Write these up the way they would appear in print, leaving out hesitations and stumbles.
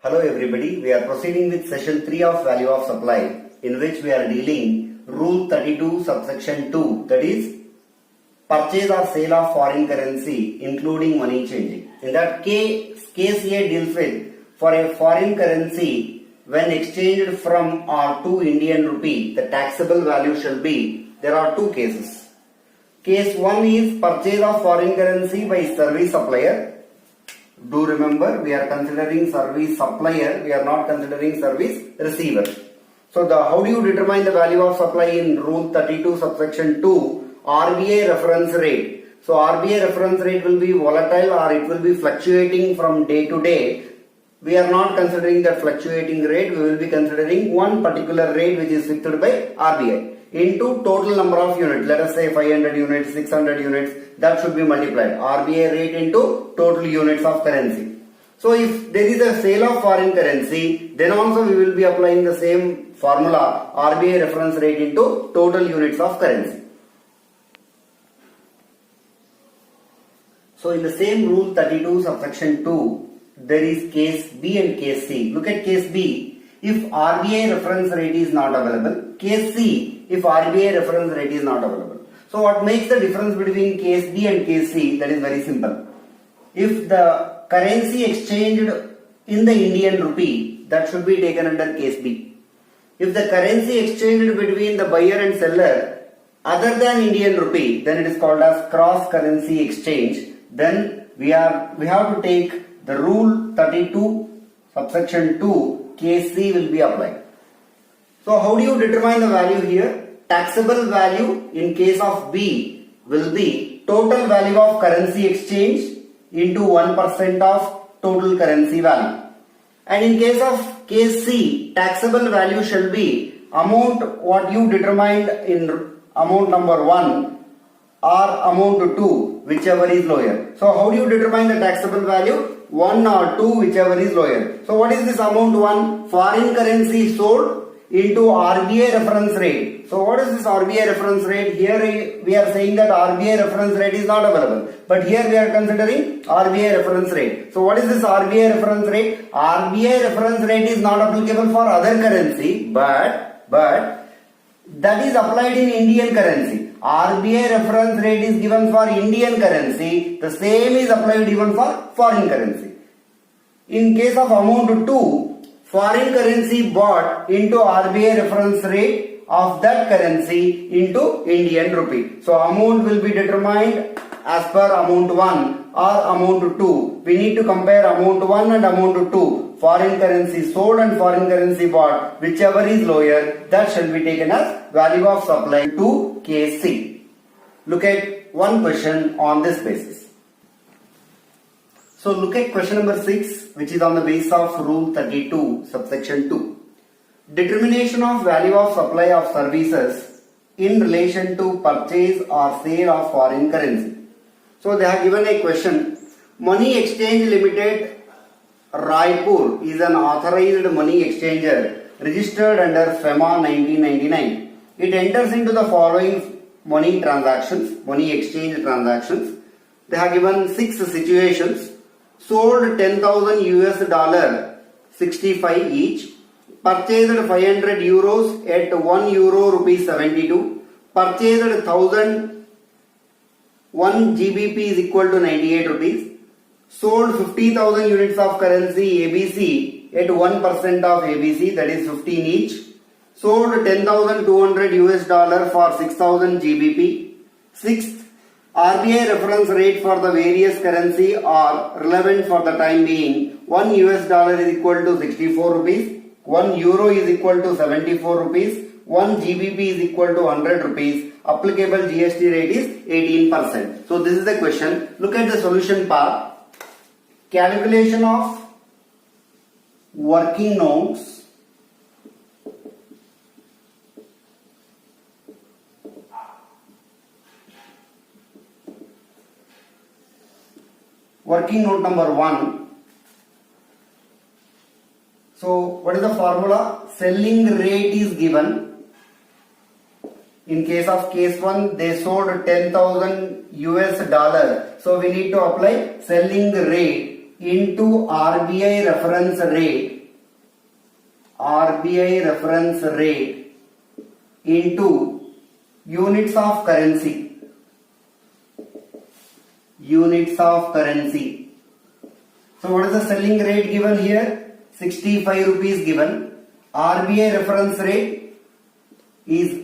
Hello everybody, we are proceeding with session 3 of value of supply, in which we are dealing rule 32 subsection 2, that is purchase or sale of foreign currency including money changing. In that case A deals with for a foreign currency when exchanged from or to Indian rupee, the taxable value shall be, there are two cases. Case 1 is purchase of foreign currency by service supplier. Do remember, we are considering service supplier, we are not considering service receiver. So how do you determine the value of supply in rule 32 subsection 2? RBI reference rate. So RBI reference rate will be volatile or it will be fluctuating from day to day. We are not considering that fluctuating rate, we will be considering one particular rate which is fixed by RBI into total number of units. Let us say 500 units, 600 units, that should be multiplied. RBI rate into total units of currency. So if there is a sale of foreign currency, then also we will be applying the same formula, RBI reference rate into total units of currency. So in the same rule 32 subsection 2, there is case B and case C. Look at case B. If RBI reference rate is not available, case C, if RBI reference rate is not available. So what makes the difference between case B and case C? That is very simple. If the currency exchanged in the Indian rupee, that should be taken under case B. If the currency exchanged between the buyer and seller other than Indian rupee, then it is called as cross currency exchange. Then we have to take the rule 32 subsection 2, case C will be applied. So how do you determine the value here? Taxable value in case of B will be total value of currency exchange into 1% of total currency value. And in case of case C, taxable value shall be amount what you determined in amount number 1 or amount 2, whichever is lower. So how do you determine the taxable value? 1 or 2, whichever is lower. So what is this amount 1? Foreign currency sold into RBI reference rate. So what is this RBI reference rate? Here we are saying that RBI reference rate is not available. But here we are considering RBI reference rate. So what is this RBI reference rate? RBI reference rate is not applicable for other currency, but that is applied in Indian currency. RBI reference rate is given for Indian currency. The same is applied even for foreign currency. In case of amount 2, foreign currency bought into RBI reference rate of that currency into Indian rupee. So amount will be determined as per amount 1 or amount 2. We need to compare amount 1 and amount 2. Foreign currency sold and foreign currency bought, whichever is lower, that shall be taken as value of supply to case C. Look at one question on this basis. So look at question number 6, which is on the basis of rule 32 subsection 2. Determination of value of supply of services in relation to purchase or sale of foreign currency. So they have given a question. Money Exchange Limited Raipur is an authorized money exchanger registered under FEMA 1999. It enters into the following money transactions, money exchange transactions. They have given 6 situations. Sold 10,000 US dollar 65 each, purchased 500 euros at 1 euro rupees 72, purchased 1000 1 GBP is equal to 98 rupees, sold 50,000 units of currency ABC at 1% of ABC, that is 15 each, sold 10,200 US dollar for 6,000 GBP. Sixth, RBI reference rate for the various currency are relevant for the time being. 1 US dollar is equal to 64 rupees, 1 euro is equal to 74 rupees, 1 GBP is equal to 100 rupees. Applicable GST rate is 18%. So this is the question. Look at the solution part. Calculation of working notes working note number 1. So what is the formula? Selling rate is given. In case of case 1, they sold 10,000 US dollar. So we need to apply selling rate into RBI reference rate into units of currency. So what is the selling rate given here? 65 rupees given. RBI reference rate is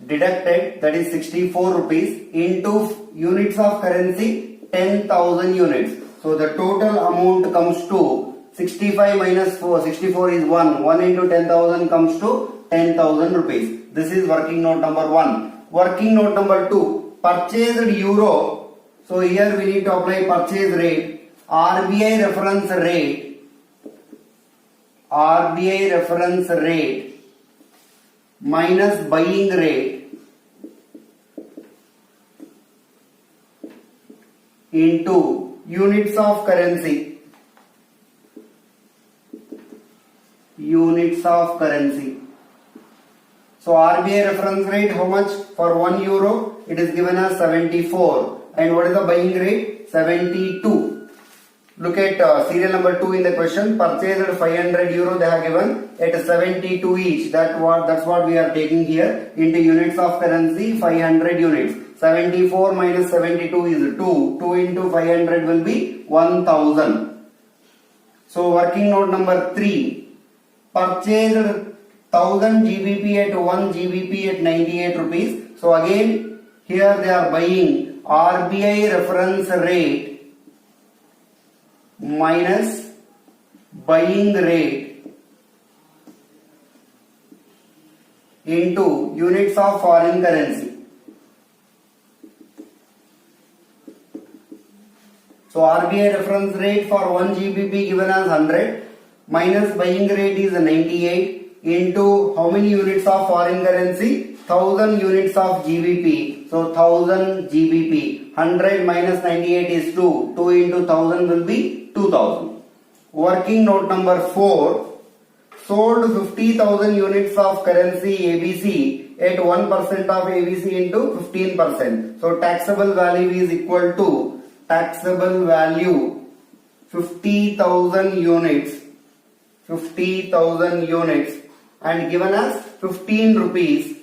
deducted, that is 64 rupees, into units of currency 10,000 units. So the total amount comes to 65 minus 4, 64 is 1. 1 into 10,000 comes to 10,000 rupees. This is working note number 1. Working note number 2, purchased euro. So here we need to apply purchase rate. RBI reference rate minus buying rate into units of currency. So RBI reference rate, how much? For 1 euro it is given as 74, and what is the buying rate? 72. Look at serial number 2 in the question. Purchased 500 euro they have given at 72 each. That's what we are taking here into units of currency, 500 units. 74 minus 72 is 2. 2 into 500 will be 1000. So working note number 3. Purchased 1000 GBP at 1 GBP at 98 rupees. So again here they are buying RBI reference rate minus buying rate into units of foreign currency. So RBI reference rate for 1 GBP given as 100 minus buying rate is 98 into how many units of foreign currency? 1000 units of GBP. So 1000 GBP. 100 minus 98 is 2. 2 into 1000 will be 2000. Working note number 4. Sold 50,000 units of currency ABC at 1% of ABC into 15%. So taxable value is equal to taxable value 50,000 units and given as 15 rupees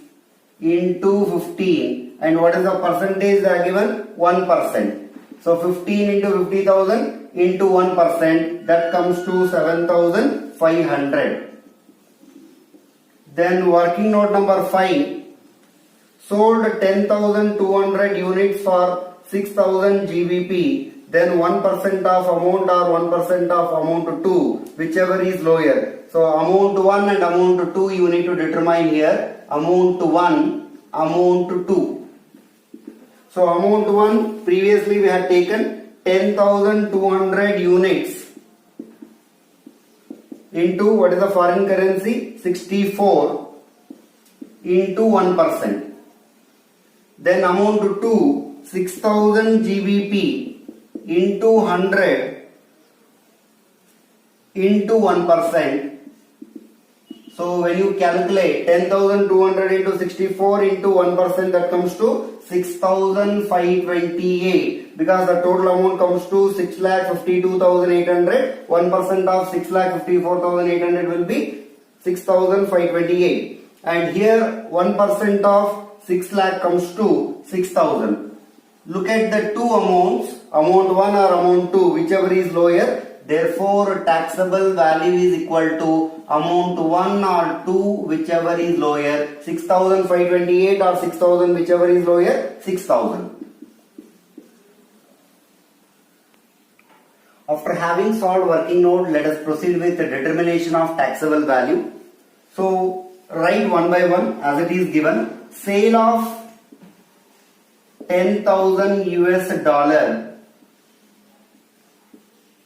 into 15, and what is the percentage they are given? 1%. So 15 into 50,000 into 1%, that comes to 7,500. Then working note number 5. Sold 10,200 units for 6,000 GBP. Then 1% of amount or 1% of amount 2, whichever is lower. So amount 1 and amount 2 you need to determine here. Amount 1, amount 2. So amount 1, previously we had taken 10,200 units into what is the foreign currency? 64 into 1%. Then amount 2, 6,000 GBP into 100 into 1%. So when you calculate 10,200 into 64 into 1%, that comes to 6,528, because the total amount comes to 6,52,800. 1% of 6,54,800 will be 6,528, and here 1% of 6 lakh comes to 6,000. Look at the two amounts, amount 1 or amount 2, whichever is lower. Therefore taxable value is equal to amount 1 or 2, whichever is lower. 6,528 or 6,000, whichever is lower, 6,000. After having solved working note, let us proceed with the determination of taxable value. So write one by one as it is given. Sale of 10,000 US dollar.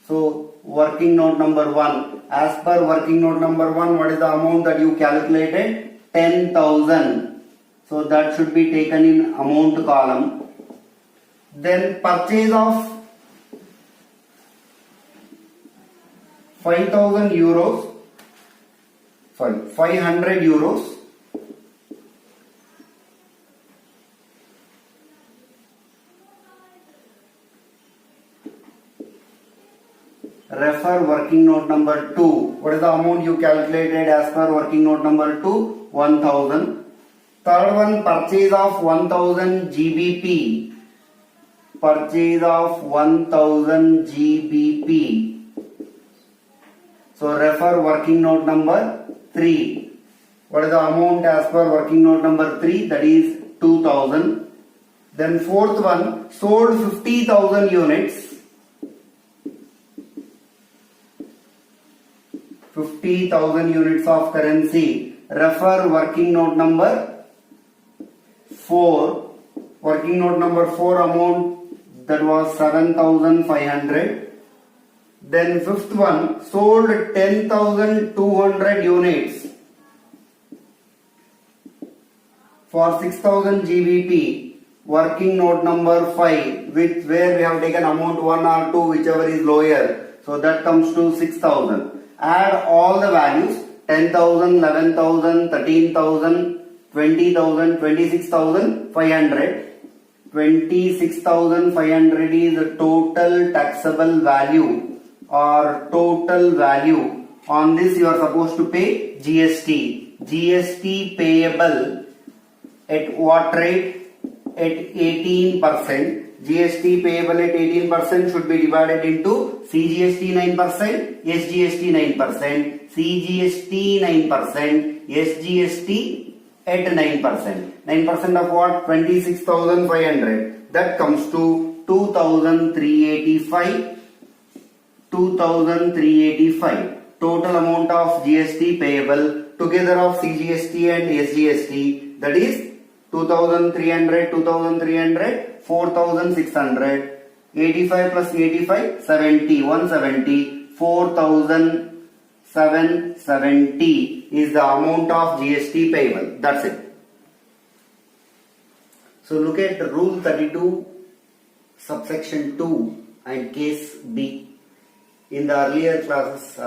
So working note number 1. As per working note number 1, what is the amount that you calculated? 10,000. So that should be taken in amount column. Then purchase of 5,000 euros. Sorry, 500 euros. refer working note number 2. What is the amount you calculated as per working note number 2? 1000. Third one, purchase of 1000 GBP. Purchase of 1000 GBP. So refer working note number 3. What is the amount as per working note number 3? That is 2000. Then fourth one, sold 50,000 units. 50,000 units of currency. Refer working note number 4. Working note number 4 amount, that was 7,500. Then fifth one, sold 10,200 units for 6,000 GBP. Working note number 5, where we have taken amount 1 or 2, whichever is lower. So that comes to 6,000. Add all the values, 10,000, 11,000, 13,000, 20,000, 26,500. 26,500 is the total taxable value or total value. On this you are supposed to pay GST. GST payable at what rate? At 18%. GST payable at 18% should be divided into CGST 9%, SGST 9%, CGST 9%, SGST at 9%. 9% of what? 26,500. That comes to 2,385. 2,385. Total amount of GST payable together of CGST and SGST, that is 2,300, 2,300, 4,600, 85 plus 85, 70, 170, 4,770 is the amount of GST payable. That's it. So look at rule 32 subsection 2 and case B. In the earlier classes,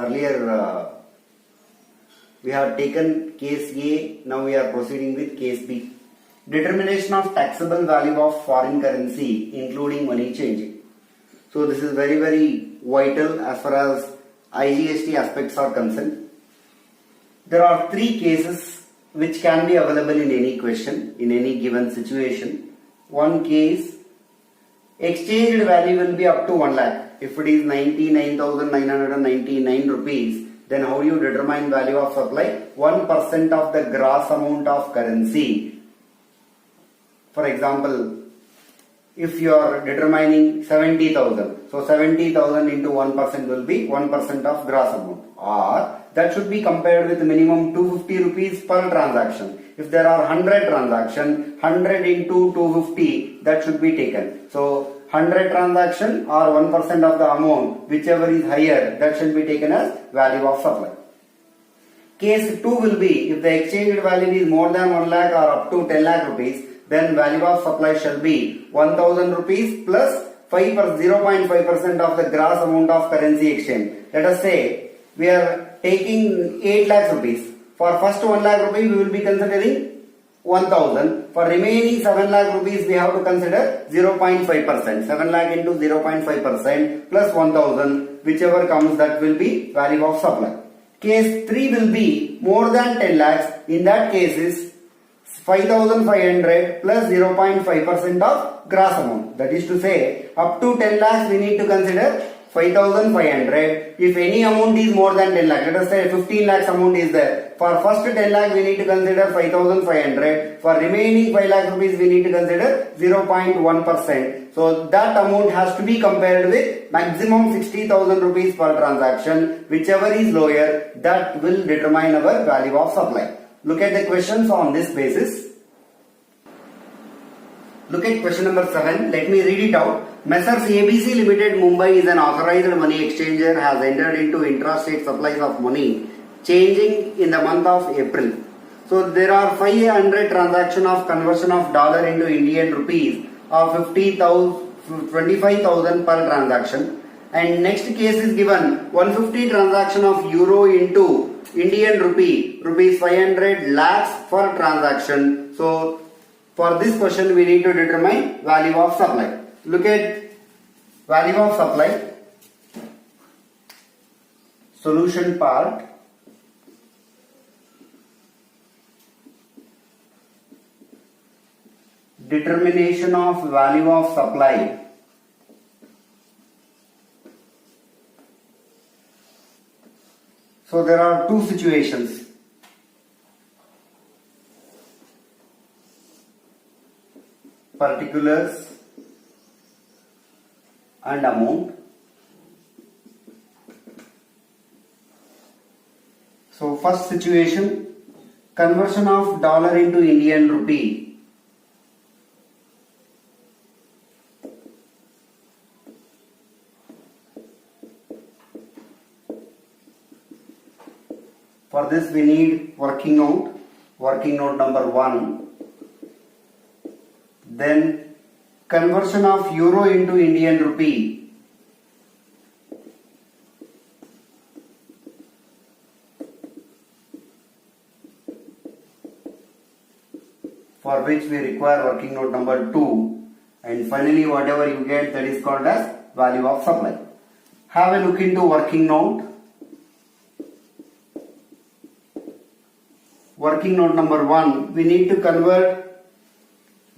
we have taken case A, now we are proceeding with case B. Determination of taxable value of foreign currency including money changing. So this is very, very vital as far as IGST aspects are concerned. There are 3 cases which can be available in any question, in any given situation. One case, exchanged value will be up to 1 lakh. If it is 99,999 rupees, then how do you determine value of supply? 1% of the gross amount of currency. For example, if you are determining 70,000, so 70,000 into 1% will be 1% of gross amount. Or that should be compared with minimum 250 rupees per transaction. If there are 100 transactions, 100 into 250, that should be taken. So 100 transaction or 1% of the amount, whichever is higher, that should be taken as value of supply. Case 2 will be, if the exchange value is more than 1 lakh or up to 10 lakh rupees, then value of supply shall be 1000 rupees plus 0.5% of the gross amount of currency exchange. Let us say we are taking 8 lakhs rupees. For first 1 lakh rupees we will be considering 1000. For remaining 7 lakh rupees we have to consider 0.5%. 7 lakh into 0.5% plus 1000, whichever comes, that will be value of supply. Case 3 will be more than 10 lakhs. In that case is 5,500 plus 0.5% of gross amount. That is to say, up to 10 lakhs we need to consider 5,500. If any amount is more than 10 lakhs, let us say 15 lakhs amount is there. For first 10 lakhs we need to consider 5,500. For remaining 5 lakh rupees we need to consider 0.1%. So that amount has to be compared with maximum 60,000 rupees per transaction. Whichever is lower, that will determine our value of supply. Look at the questions on this basis. Look at question number 7. Let me read it out. Messrs ABC Limited Mumbai is an authorized money exchanger, has entered into intrastate supplies of money changing in the month of April. So there are 500 transaction of conversion of dollar into Indian rupees of 25,000 per transaction. And next case is given 150 transaction of euro into Indian rupee, rupees 500 lakhs per transaction. So for this question we need to determine value of supply. Look at value of supply. Solution part. Determination of value of supply. So there are two situations. Particulars and amount. So first situation, conversion of dollar into Indian rupee. For this we need working note number 1. Then conversion of euro into Indian rupee. For which we require working note number 2. And finally whatever you get, that is called as value of supply. Have a look into working note. Working note number 1, we need to convert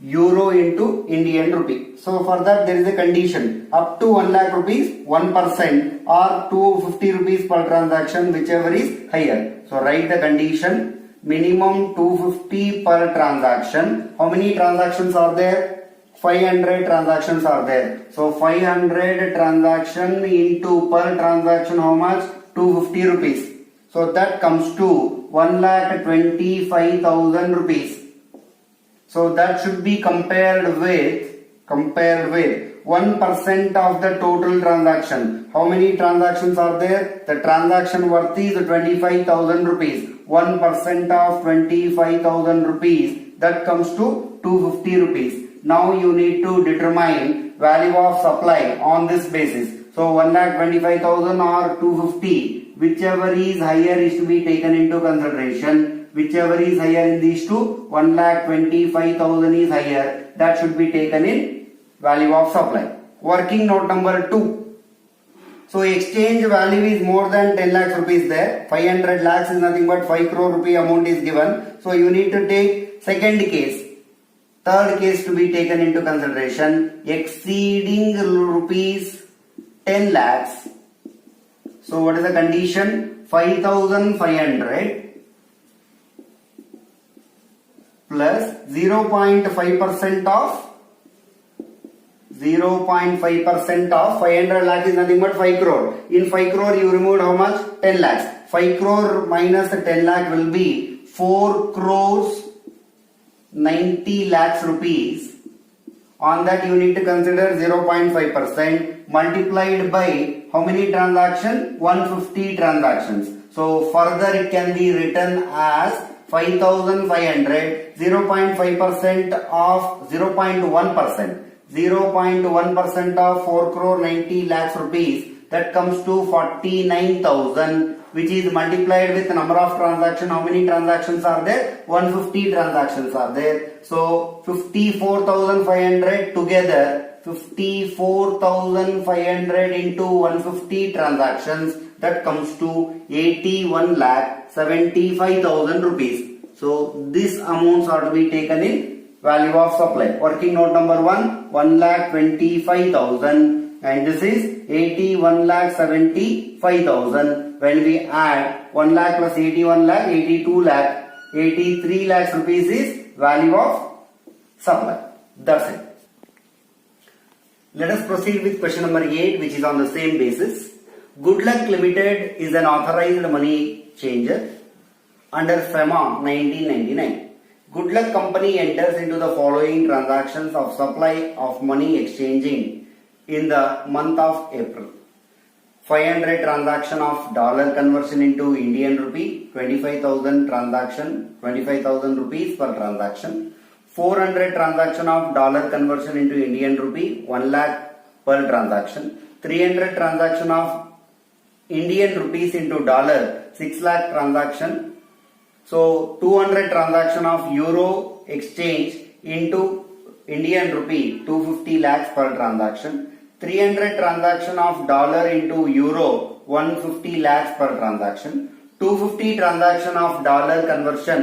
euro into Indian rupee. So for that there is a condition, up to 1 lakh rupees 1% or 250 rupees per transaction, whichever is higher. So write the condition, minimum 250 per transaction. How many transactions are there? 500 transactions are there. So 500 transaction into per transaction how much? 250 rupees. So that comes to 1,25,000 rupees. So that should be compared with 1% of the total transaction. How many transactions are there? The transaction worth is 25,000 rupees. 1% of 25,000 rupees, that comes to 250 rupees. Now you need to determine value of supply on this basis. So 1,25,000 or 250, whichever is higher is to be taken into consideration. Whichever is higher in these two, 1,25,000 is higher, that should be taken in value of supply. Working note number 2. So exchange value is more than 10 lakhs rupees there. 500 lakhs is nothing but 5 crore rupee amount is given. So you need to take second case. Third case to be taken into consideration, exceeding rupees 10 lakhs. So what is the condition? 5,500 plus 0.5% of 500 lakh is nothing but 5 crore. In 5 crore you removed how much? 10 lakhs. 5 crore minus 10 lakh will be 4 crores 90 lakhs rupees. On that you need to consider 0.5% multiplied by how many transactions? 150 transactions. So further it can be written as 5,500, 0.5% of 0.1%. 0.1% of 4 crore 90 lakhs rupees, that comes to 49,000, which is multiplied with the number of transactions. How many transactions are there? 150 transactions are there. So 54,500 together, 54,500 into 150 transactions, that comes to 81,75,000 rupees. So these amounts are to be taken in value of supply. Working note number 1, 1,25,000, and this is 81,75,000. When we add 1 lakh plus 81 lakh, 82 lakh, 83 lakhs rupees is value of supply. That's it. Let us proceed with question number 8, which is on the same basis. Good Luck Limited is an authorized money changer under FEMA 1999. Good Luck Company enters into the following transactions of supply of money exchanging in the month of April. 500 transaction of dollar conversion into Indian rupee, 25,000 transaction, 25,000 rupees per transaction. 400 transaction of dollar conversion into Indian rupee, 1 lakh per transaction. 300 transaction of Indian rupees into dollar, 6 lakh transaction. So 200 transaction of euro exchange into Indian rupee, 250 lakhs per transaction. 300 transaction of dollar into euro, 150 lakhs per transaction. 250 transaction of dollar conversion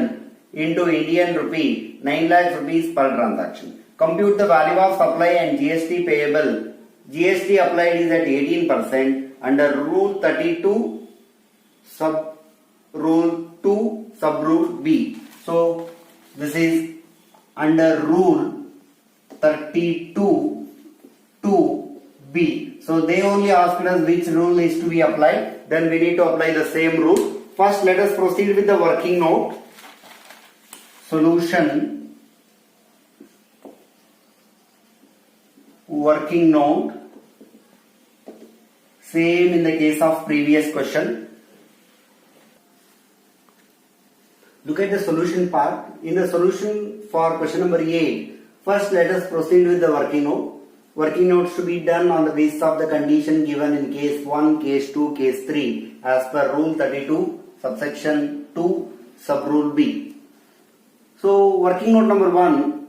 into Indian rupee, 9 lakhs rupees per transaction. Compute the value of supply and GST payable. GST applied is at 18% under Rule 32 sub Rule 2 sub Rule B. So this is under Rule 32 2B. So they only asked us which rule is to be applied. Then we need to apply the same rule. First, let us proceed with the working note. Solution. Working note. Same in the case of previous question. Look at the solution part. In the solution for question number 8, first let us proceed with the working note. Working notes to be done on the basis of the condition given in case 1, case 2, case 3 as per Rule 32 subsection 2 sub Rule B. So working note number 1,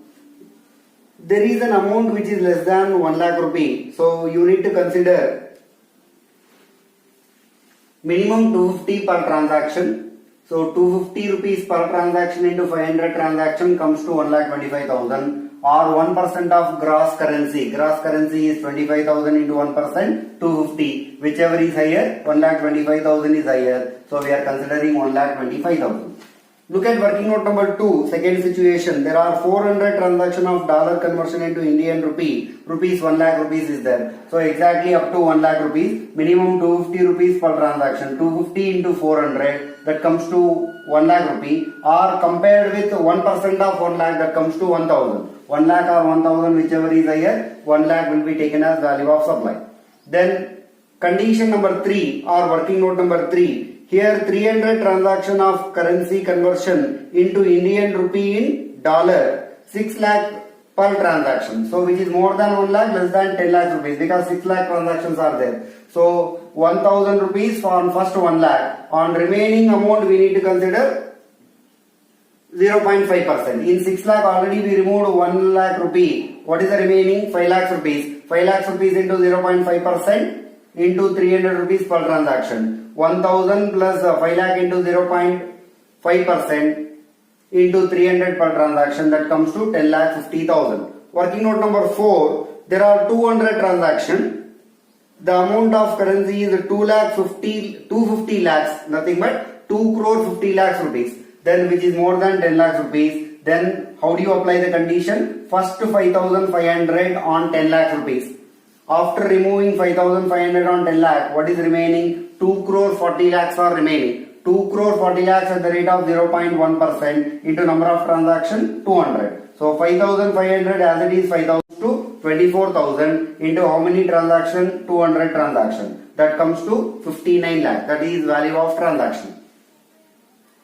there is an amount which is less than 1 lakh rupee. So you need to consider minimum 250 per transaction. So 250 rupees per transaction into 500 transaction comes to 1,25,000 or 1% of gross currency. Gross currency is 25,000 into 1%, 250. Whichever is higher, 1,25,000 is higher. So we are considering 1,25,000. Look at working note number 2, second situation. There are 400 transaction of dollar conversion into Indian rupee. Rupees 1 lakh rupees is there. So exactly up to 1 lakh rupees. Minimum 250 rupees per transaction. 250 into 400 that comes to 1 lakh rupee. Or compared with 1% of 1 lakh that comes to 1000. 1 lakh or 1000 whichever is higher, 1 lakh will be taken as value of supply. Then condition number 3 or working note number 3. Here 300 transaction of currency conversion into Indian rupee in dollar, 6 lakh per transaction. So which is more than 1 lakh, less than 10 lakh rupees because 6 lakh transactions are there. So 1000 rupees for first 1 lakh. On remaining amount we need to consider 0.5%. In 6 lakh already we removed 1 lakh rupee. What is the remaining? 5 lakhs rupees. 5 lakhs rupees into 0.5% into 300 rupees per transaction. 1000 plus 5 lakh into 0.5% into 300 per transaction, that comes to 10,50,000. Working note number 4, there are 200 transactions. The amount of currency is 250 lakhs, nothing but 2 crore 50 lakhs rupees. Then which is more than 10 lakhs rupees. Then how do you apply the condition? First 5,500 on 10 lakhs rupees. After removing 5,500 on 10 lakh, what is remaining? 2 crore 40 lakhs are remaining. 2 crore 40 lakhs at the rate of 0.1% into number of transaction 200. So 5,500 as it is 5,000 to 24,000 into how many transaction? 200 transaction. That comes to 59 lakh. That is value of transaction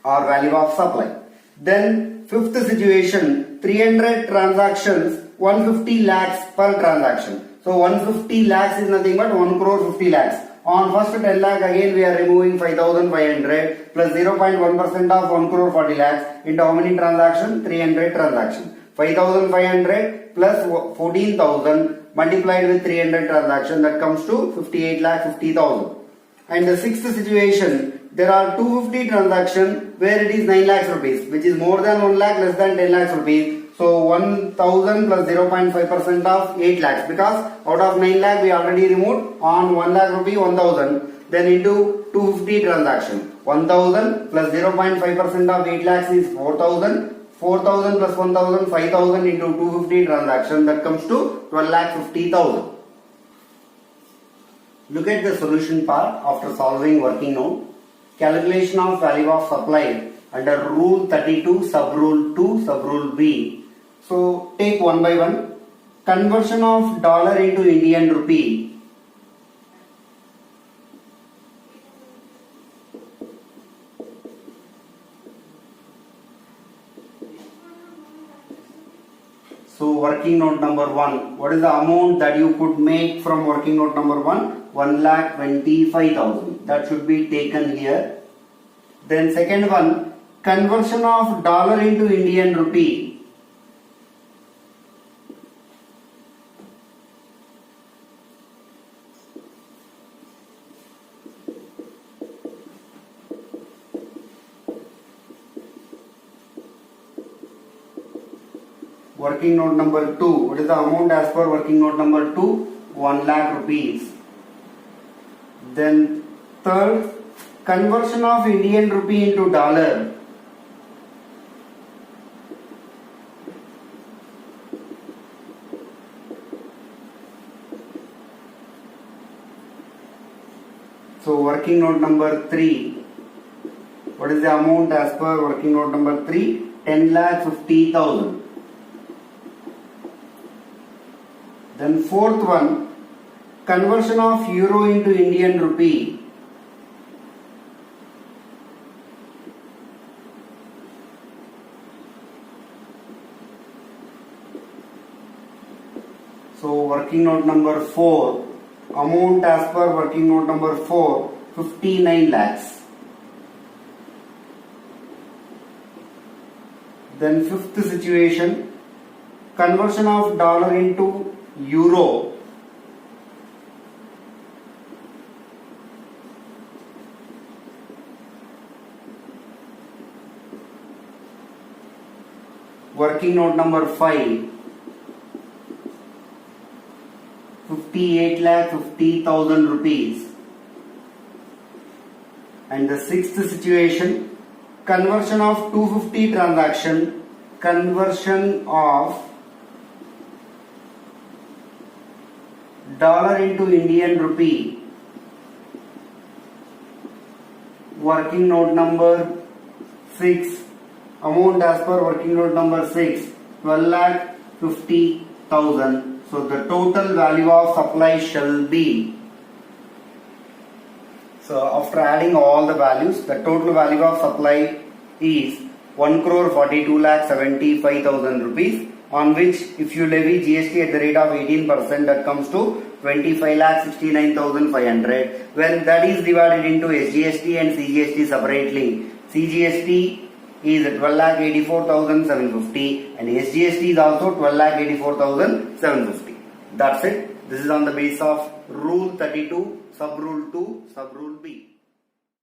or value of supply. Then fifth situation, 300 transactions, 150 lakhs per transaction. So 150 lakhs is nothing but 1 crore 50 lakhs. On first 10 lakh again we are removing 5,500 plus 0.1% of 1 crore 40 lakhs into how many transaction? 300 transaction. 5,500 plus 14,000 multiplied with 300 transaction, that comes to 58 lakh 50,000. And the sixth situation, there are 250 transaction where it is 9 lakhs rupees, which is more than 1 lakh, less than 10 lakhs rupees. So 1,000 plus 0.5% of 8 lakhs, because out of 9 lakh we already removed on 1 lakh rupee 1,000, then into 250 transaction. 1,000 plus 0.5% of 8 lakhs is 4,000. 4,000 plus 1,000, 5,000 into 250 transaction, that comes to 12 lakh 50,000. Look at the solution part after solving working note. Calculation of value of supply under Rule 32 sub Rule 2 sub Rule B. So take one by one. Conversion of dollar into Indian rupee. So working note number 1. What is the amount that you could make from working note number 1? 1,25,000. That should be taken here. Then second one, conversion of dollar into Indian rupee. Working note number 2. What is the amount as per working note number 2? 1 lakh rupees. Then third, conversion of Indian rupee into dollar. So working note number 3. What is the amount as per working note number 3? 10,50,000. Then fourth one, conversion of euro into Indian rupee. So working note number 4, amount as per working note number 4, 59 lakhs. Then fifth situation, conversion of dollar into euro. Working note number 5, 58,50,000 rupees. And the sixth situation, conversion of 250 transaction, conversion of dollar into Indian rupee. Working note number 6, amount as per working note number 6, 12,50,000. So the total value of supply shall be. So after adding all the values, the total value of supply is 1,42,75,000 rupees, on which if you levy GST at the rate of 18%, that comes to 25,69,500. When that is divided into SGST and CGST separately, CGST is 12,84,750 and SGST is also 12,84,750. That's it. This is on the basis of Rule 32, Sub Rule 2, Sub Rule B.